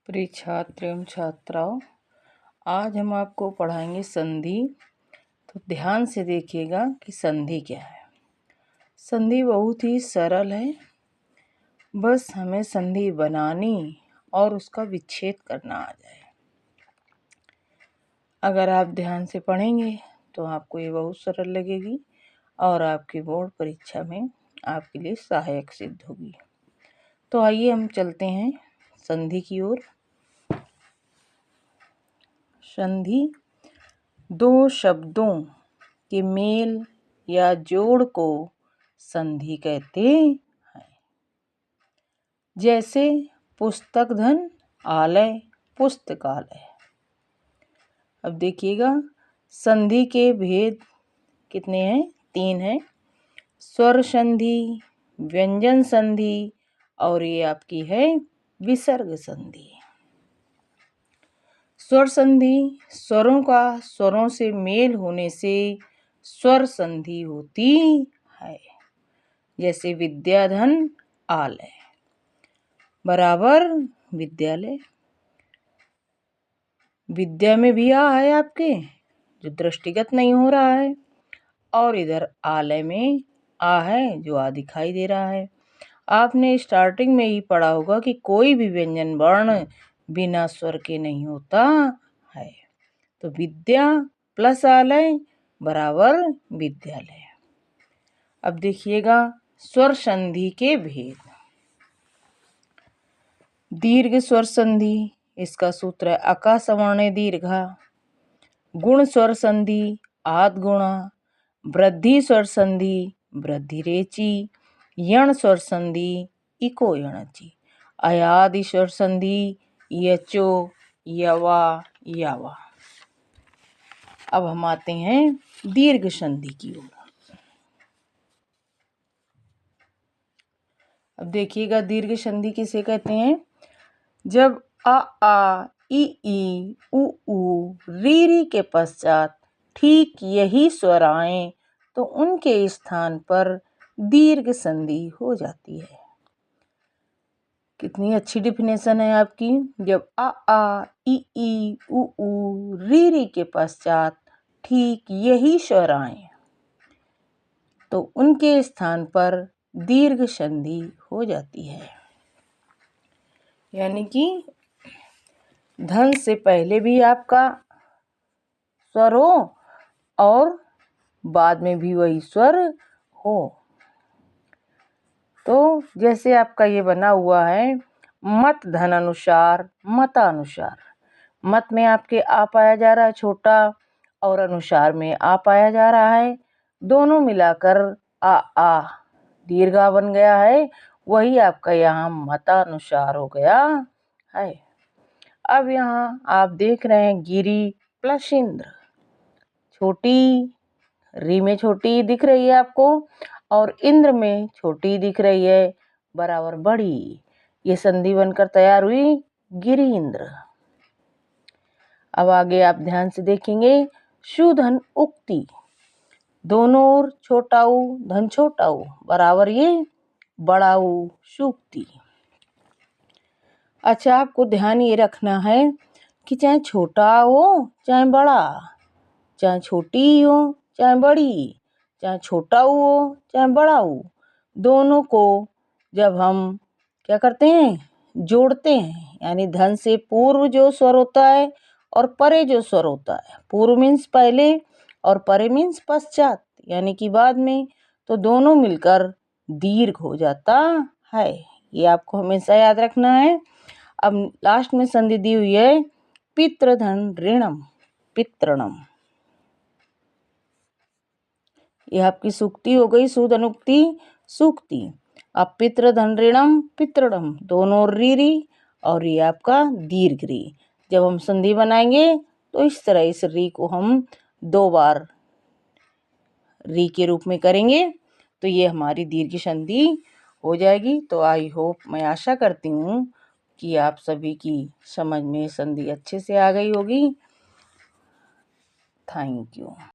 प्रिय छात्र एवं छात्राओं, आज हम आपको पढ़ाएंगे संधि। तो ध्यान से देखिएगा कि संधि क्या है। संधि बहुत ही सरल है, बस हमें संधि बनानी और उसका विच्छेद करना आ जाए। अगर आप ध्यान से पढ़ेंगे तो आपको ये बहुत सरल लगेगी और आपकी बोर्ड परीक्षा में आपके लिए सहायक सिद्ध होगी। तो आइए हम चलते हैं संधि की ओर। संधि दो शब्दों के मेल या जोड़ को संधि कहते हैं। जैसे पुस्तक धन आलय पुस्तकालय। अब देखिएगा संधि के भेद कितने हैं? 3 हैं। स्वर संधि, व्यंजन संधि और ये आपकी है विसर्ग संधि। स्वर संधि स्वरों का स्वरों से मेल होने से स्वर संधि होती है। जैसे विद्याधन आलय बराबर विद्यालय। विद्या में भी आ है आपके, जो दृष्टिगत नहीं हो रहा है, और इधर आलय में आ है जो आ दिखाई दे रहा है। आपने स्टार्टिंग में ही पढ़ा होगा कि कोई भी व्यंजन वर्ण बिना स्वर के नहीं होता है। तो विद्या प्लस आलय बराबर विद्यालय। अब देखिएगा स्वर संधि के भेद। दीर्घ स्वर संधि, इसका सूत्र है अका सवर्ण दीर्घा। गुण स्वर संधि आद गुणा। वृद्धि स्वर संधि वृद्धि रेची। यण स्वर संधि इको यणची। अयादि स्वर संधि यचो यवा यावा। अब हम आते हैं दीर्घ संधि की ओर। अब देखिएगा दीर्घ संधि किसे कहते हैं? जब आ ई उ री के पश्चात ठीक यही स्वर आए तो उनके स्थान पर दीर्घ संधि हो जाती है। कितनी अच्छी डिफिनेशन है आपकी। जब आ ई उ री के पश्चात ठीक यही स्वर आए तो उनके स्थान पर दीर्घ संधि हो जाती है। यानी कि धन से पहले भी आपका स्वर हो और बाद में भी वही स्वर हो। तो जैसे आपका ये बना हुआ है मत धन अनुसार मतानुसार। मत में आपके आ पाया जा रहा है छोटा और अनुसार में आ पाया जा रहा है। दोनों मिलाकर आ दीर्घा बन गया है। वही आपका यहाँ मतानुसार हो गया है। अब यहाँ आप देख रहे हैं गिरी प्लस इंद्र। छोटी री में छोटी दिख रही है आपको और इंद्र में छोटी दिख रही है बराबर बड़ी। ये संधि बनकर तैयार हुई गिरी इंद्र। अब आगे आप ध्यान से देखेंगे सुधन उक्ति। दोनों ओर छोटा ऊ धन छोटा ऊ बराबर ये बड़ा ऊ सूक्ति। अच्छा, आपको ध्यान ये रखना है कि चाहे छोटा हो चाहे बड़ा, चाहे छोटी हो चाहे बड़ी, चाहे छोटा हो चाहे बड़ा हो, दोनों को जब हम क्या करते हैं जोड़ते हैं, यानी धन से पूर्व जो स्वर होता है और परे जो स्वर होता है, पूर्व मीन्स पहले और परे मीन्स पश्चात यानी कि बाद में, तो दोनों मिलकर दीर्घ हो जाता है। ये आपको हमेशा याद रखना है। अब लास्ट में संधि दी हुई है पितृधन ऋणम पितृणम। यह आपकी सूक्ति हो गई, शुद्ध अनुक्ति सूक्ति। अब पितृधन ऋणम पितृणम दोनों री और ये आपका दीर्घ री। जब हम संधि बनाएंगे तो इस तरह इस री को हम 2 बार री के रूप में करेंगे तो ये हमारी दीर्घ संधि हो जाएगी। तो आई होप, मैं आशा करती हूँ कि आप सभी की समझ में संधि अच्छे से आ गई होगी। Thank you.